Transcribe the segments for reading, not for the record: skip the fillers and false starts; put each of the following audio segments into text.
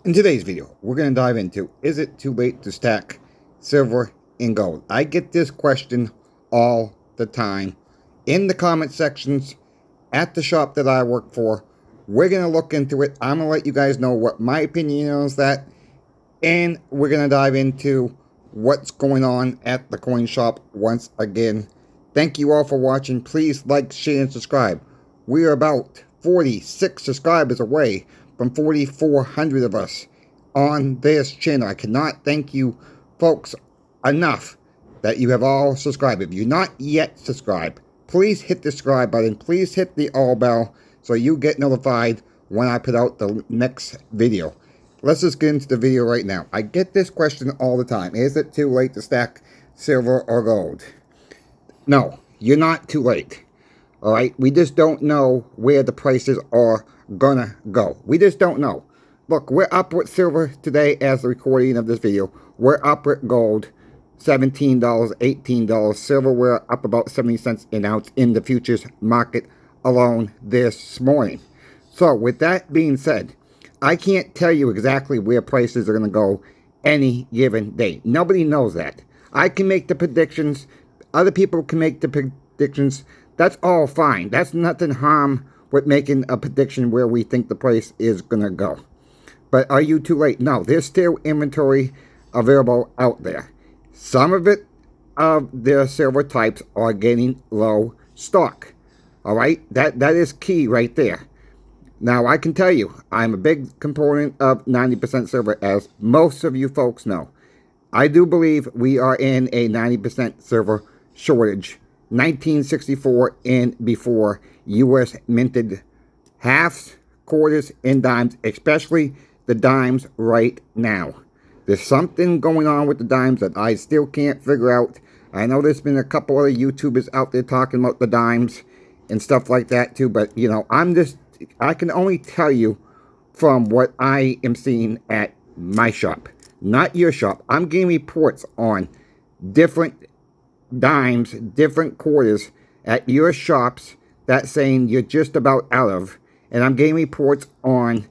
In today's video, we're going to dive into, is it too late to stack silver and gold? I get this question all the time in the comment sections at the shop that I work for. We're going to look into it. I'm going to let you guys know what my opinion is that, and we're going to dive into what's going on at the coin shop once again. Thank you all for watching. Please like, share, and subscribe. We are about 46 subscribers away from 4,400 of us on this channel. I cannot thank you folks enough that you have all subscribed. If you're not yet subscribed, please hit the subscribe button. Please hit the all bell so you get notified when I put out the next video. Let's just get into the video right now. I get this question all the time. Is it too late to stack silver or gold? No, you're not too late. All right, we just don't know where the prices are gonna go. We just don't know. Look, we're up with silver today as the recording of this video. We're up with gold, $17, $18. Silver, we're up about 70 cents an ounce in the futures market alone this morning. So with that being said, I can't tell you exactly where prices are gonna go any given day. Nobody knows that. I can make the predictions. Other people can make the predictions. That's all fine. That's nothing harm with making a prediction where we think the price is going to go. But are you too late? No, there's still inventory available out there. Some of it, of the silver types, are getting low stock. All right? That is key right there. Now, I can tell you, I'm a big component of 90% silver, as most of you folks know. I do believe we are in a 90% silver shortage. 1964 and before, U.S. minted halves, quarters, and dimes, especially the dimes right now. There's something going on with the dimes that I still can't figure out. I know there's been a couple other YouTubers out there talking about the dimes and stuff like that too, but you know, I can only tell you from what I am seeing at my shop, not your shop. I'm getting reports on different dimes, different quarters at your shops that's saying you're just about out of, and I'm getting reports on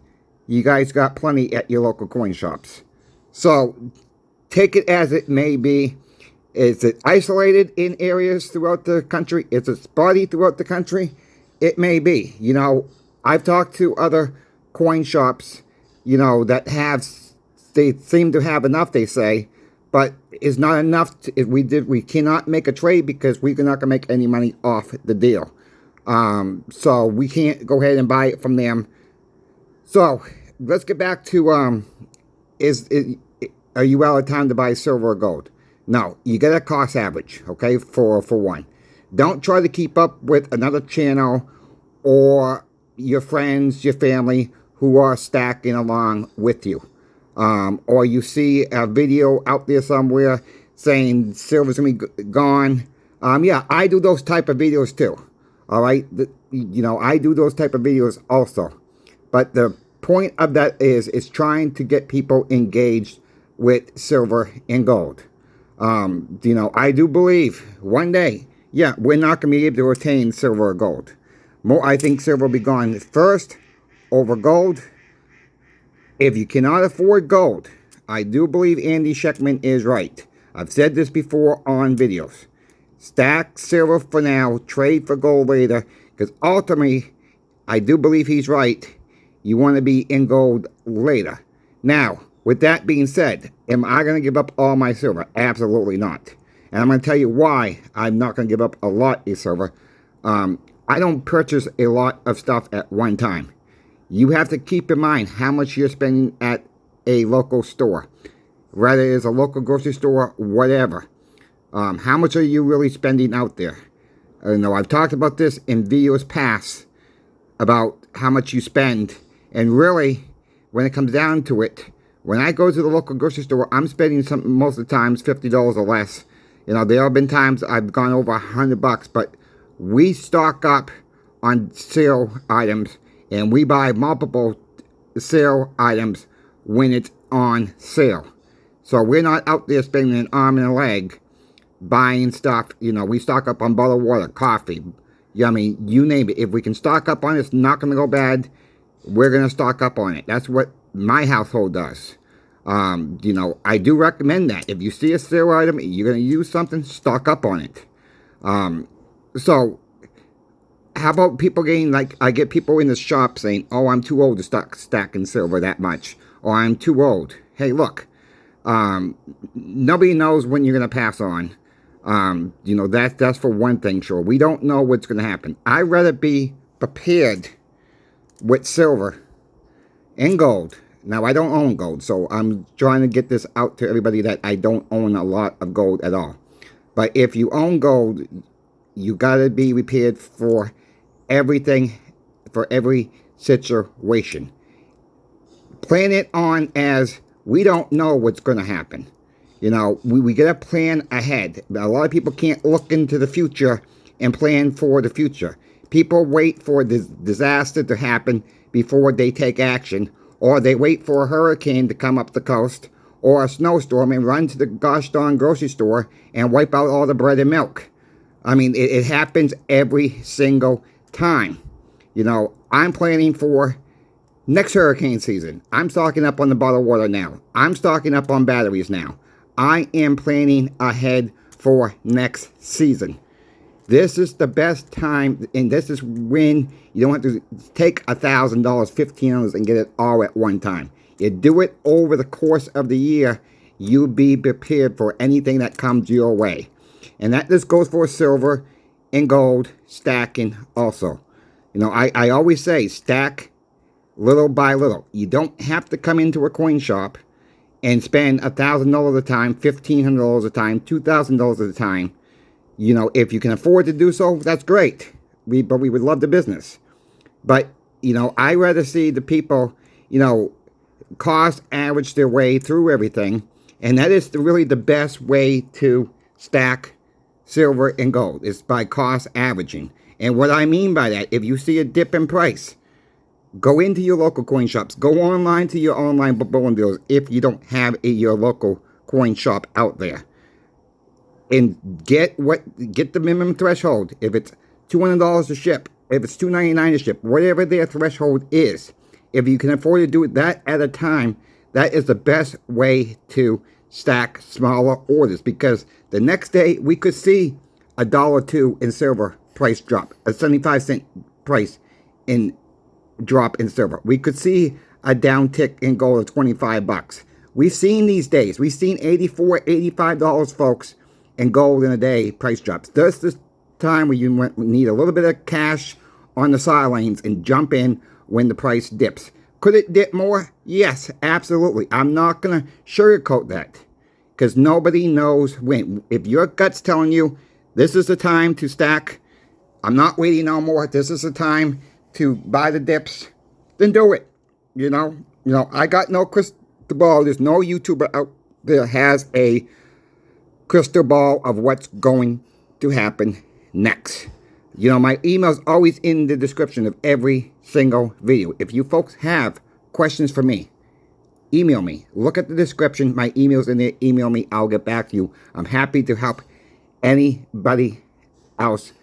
you guys got plenty at your local coin shops. So take it as it may be. Is it isolated in areas throughout the country? Is it spotty throughout the country? It may be. You know, I've talked to other coin shops, you know, that they seem to have enough, they say, but it's not enough. We cannot make a trade because we're not going to make any money off the deal. So we can't go ahead and buy it from them. So let's get back to, are you out of time to buy silver or gold? No, you get a cost average, okay, for one. Don't try to keep up with another channel or your friends, your family who are stacking along with you. Or you see a video out there somewhere saying silver's going to be gone. Yeah, I do those type of videos too. All right? You know, I do those type of videos also. But the point of that is trying to get people engaged with silver and gold. You know, I do believe one day, yeah, we're not going to be able to attain silver or gold. I think silver will be gone first over gold. If you cannot afford gold, I do believe Andy Schectman is right. I've said this before on videos. Stack silver for now, trade for gold later, because ultimately, I do believe he's right. You want to be in gold later. Now, with that being said, am I going to give up all my silver? Absolutely not. And I'm going to tell you why I'm not going to give up a lot of silver. I don't purchase a lot of stuff at one time. You have to keep in mind how much you're spending at a local store. Whether it's a local grocery store, whatever. How much are you really spending out there? You know, I've talked about this in videos past about how much you spend. And really, when it comes down to it, when I go to the local grocery store, I'm spending most of the times $50 or less. You know, there have been times I've gone over $100, but we stock up on sale items. And we buy multiple sale items when it's on sale. So we're not out there spending an arm and a leg buying stuff. You know, we stock up on bottled water, coffee. I mean, you name it. If we can stock up on it, it's not going to go bad. We're going to stock up on it. That's what my household does. You know, I do recommend that. If you see a sale item, you're going to use something, stock up on it. So, how about people getting, like, I get people in the shop saying, oh, I'm too old to start stacking silver that much. Or I'm too old. Hey, look, nobody knows when you're going to pass on. You know, that's for one thing, sure. We don't know what's going to happen. I'd rather be prepared with silver and gold. Now, I don't own gold, so I'm trying to get this out to everybody that I don't own a lot of gold at all. But if you own gold, you got to be prepared for everything, for every situation. Plan it on as we don't know what's going to happen. You know, we got to plan ahead. A lot of people can't look into the future and plan for the future. People wait for this disaster to happen before they take action, or they wait for a hurricane to come up the coast, or a snowstorm, and run to the gosh darn grocery store and wipe out all the bread and milk. I mean, it happens every single time. You know, I'm planning for next hurricane season. I'm stocking up on the bottled water now. I'm stocking up on batteries now. I am planning ahead for next season. This is the best time, and this is when you don't have to take $1,000, $1,500, and get it all at one time. You do it over the course of the year, you'll be prepared for anything that comes your way. And that just goes for silver and gold stacking also. You know, I always say stack little by little. You don't have to come into a coin shop and spend $1,000 at a time, $1,500 at a time, $2,000 at a time. You know, if you can afford to do so, that's great. But we would love the business. But, you know, I rather see the people, you know, cost average their way through everything. And that is really the best way to stack silver and gold, is by cost averaging. And what I mean by that, if you see a dip in price, go into your local coin shops. Go online to your online bullion dealers if you don't have your local coin shop out there. And get the minimum threshold. If it's $200 to ship, if it's $299 to ship, whatever their threshold is, if you can afford to do that at a time, that is the best way to stack smaller orders. Because the next day we could see $1 or $2 in silver price drop, a 75-cent price in drop in silver. We could see a downtick in gold of $25. We've seen these days. We've seen $84, $85, folks, in gold in a day price drops. That's the time where you need a little bit of cash on the sidelines and jump in when the price dips. Could it dip more? Yes, absolutely. I'm not going to sugarcoat that, because nobody knows when. If your gut's telling you this is the time to stack, I'm not waiting no more, this is the time to buy the dips, then do it. You know, I got no crystal ball. There's no YouTuber out there has a crystal ball of what's going to happen next. You know, my email's always in the description of every single video. If you folks have questions for me, email me. Look at the description. My email's in there. Email me. I'll get back to you. I'm happy to help anybody else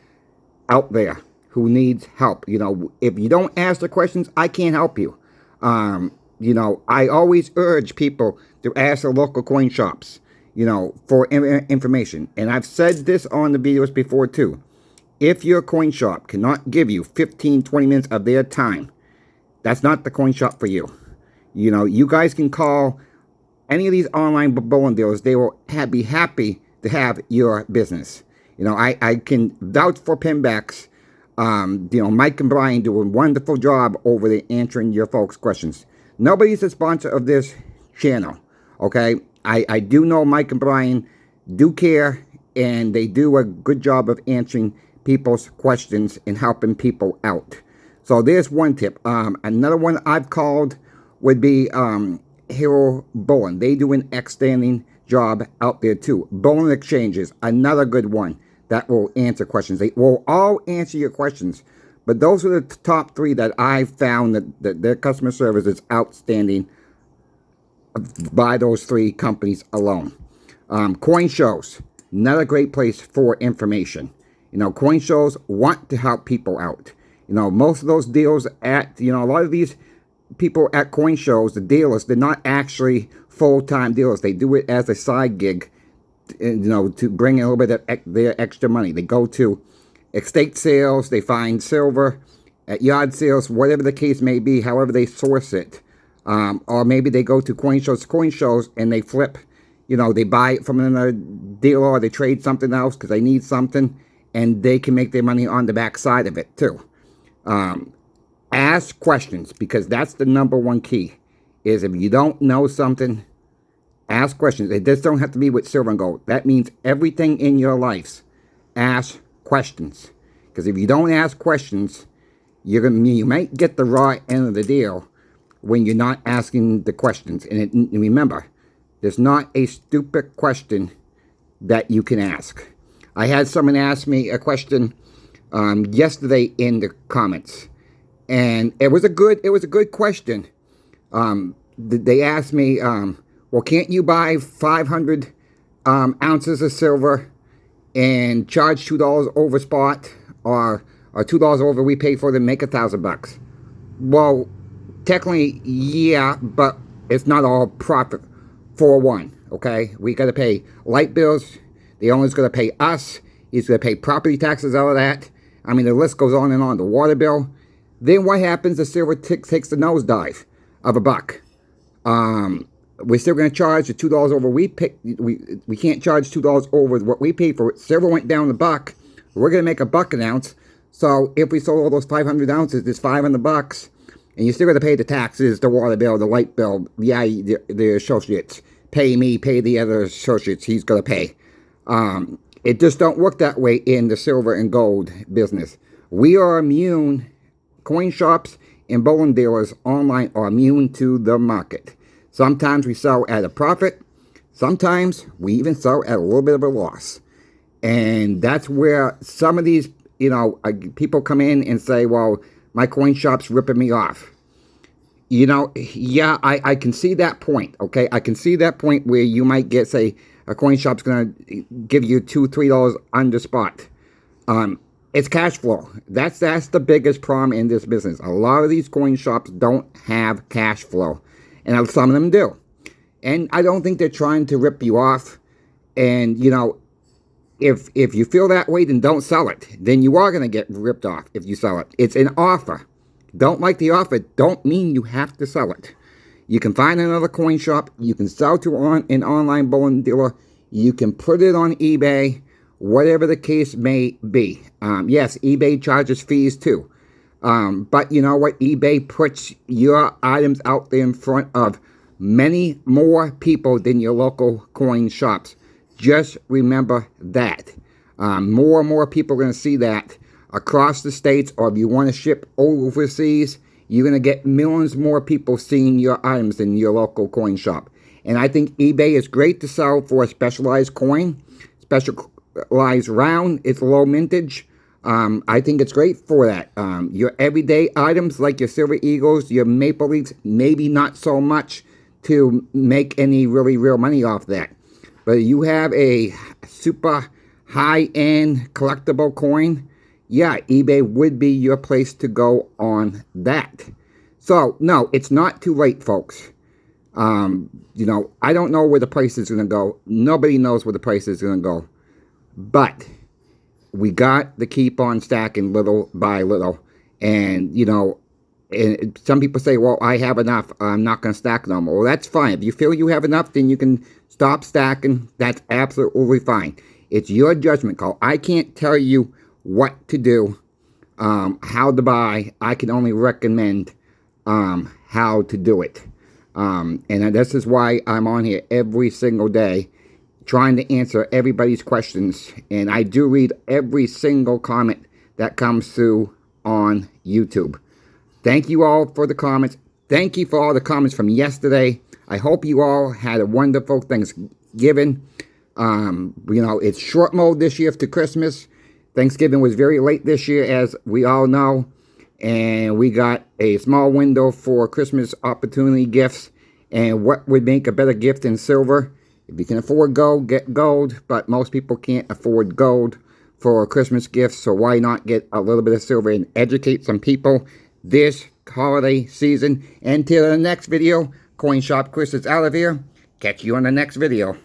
out there who needs help. You know, if you don't ask the questions, I can't help you. You know, I always urge people to ask the local coin shops, you know, for information. And I've said this on the videos before too. If your coin shop cannot give you 15, 20 minutes of their time, that's not the coin shop for you. You know, you guys can call any of these online bullion dealers. They will be happy to have your business. You know, I can vouch for Pinbacks. You know, Mike and Brian do a wonderful job over there answering your folks' questions. Nobody's a sponsor of this channel, okay? I do know Mike and Brian do care, and they do a good job of answering people's questions and helping people out. So there's one tip. Another one I've called would be Hero Bullion. They do an outstanding job out there too. Bullion Exchanges, another good one that will answer questions. They will all answer your questions, but those are the top three that I've found that their customer service is outstanding by those three companies alone. Coin shows, another great place for information. You know, coin shows want to help people out. You know, most of those deals at, you know, a lot of these people at coin shows, the dealers, they're not actually full-time dealers. They do it as a side gig, to bring in a little bit of their extra money. They go to estate sales, they find silver at yard sales, whatever the case may be, however they source it. Or maybe they go to coin shows, and they flip, they buy it from another dealer, or they trade something else because they need something, and they can make their money on the back side of it too. Ask questions, because that's the number one key, is if you don't know something, ask questions. It just don't have to be with silver and gold. That means everything in your life. Ask questions. Because if you don't ask questions, you might get the raw end of the deal when you're not asking the questions. And remember, there's not a stupid question that you can ask. I had someone ask me a question yesterday in the comments, and it was a good question. They asked me, well, can't you buy 500 ounces of silver and charge $2 over spot, or $2 over we pay for them, make $1,000? Well, technically, yeah, but it's not all profit for one. Okay, we got to pay light bills. The owner's going to pay us. He's going to pay property taxes out of that. I mean, the list goes on and on. The water bill. Then what happens? The silver takes the nosedive of $1. We're still going to charge the $2 over we pay. We can't charge $2 over what we pay for it. Silver went down $1. We're going to make $1 an ounce. So if we sold all those 500 ounces, it's $500, and you're still going to pay the taxes, the water bill, the light bill. Yeah, the associates pay me, pay the other associates. He's going to pay. It just don't work that way in the silver and gold business. We are immune. Coin shops and bullion dealers online are immune to the market. Sometimes we sell at a profit. Sometimes we even sell at a little bit of a loss. And that's where some of these, people come in and say, well, my coin shop's ripping me off. Yeah, I can see that point, okay? I can see that point where you might get, say, a coin shop's going to give you $2, $3 under spot. It's cash flow. That's the biggest problem in this business. A lot of these coin shops don't have cash flow, and some of them do. And I don't think they're trying to rip you off. And if you feel that way, then don't sell it. Then you are going to get ripped off if you sell it. It's an offer. Don't like the offer, don't mean you have to sell it. You can find another coin shop. You can sell to an online bullion dealer. You can put it on eBay. Whatever the case may be. Yes, eBay charges fees too. But you know what? eBay puts your items out there in front of many more people than your local coin shops. Just remember that. More and more people are going to see that across the states, or if you want to ship overseas, you're going to get millions more people seeing your items than your local coin shop. And I think eBay is great to sell for a specialized coin, specialized round. It's low mintage. I think it's great for that. Your everyday items like your Silver Eagles, your Maple Leafs, maybe not so much to make any really real money off that. But you have a super high-end collectible coin, yeah, eBay would be your place to go on that. So, no, it's not too late, folks. I don't know where the price is going to go. Nobody knows where the price is going to go. But we got to keep on stacking little by little. And, and some people say, well, I have enough. I'm not going to stack no more. Well, that's fine. If you feel you have enough, then you can stop stacking. That's absolutely fine. It's your judgment call. I can't tell you what to do, how to buy. I can only recommend how to do it. And this is why I'm on here every single day trying to answer everybody's questions. And I do read every single comment that comes through on YouTube. Thank you all for the comments. Thank you for all the comments from yesterday. I hope you all had a wonderful Thanksgiving. It's short mode this year to Christmas. Thanksgiving was very late this year, as we all know. And we got a small window for Christmas opportunity gifts. And what would make a better gift than silver? If you can afford gold, get gold. But most people can't afford gold for Christmas gifts. So why not get a little bit of silver and educate some people? This holiday season. Until the next video, Coin Shop Chris is out of here. Catch you on the next video.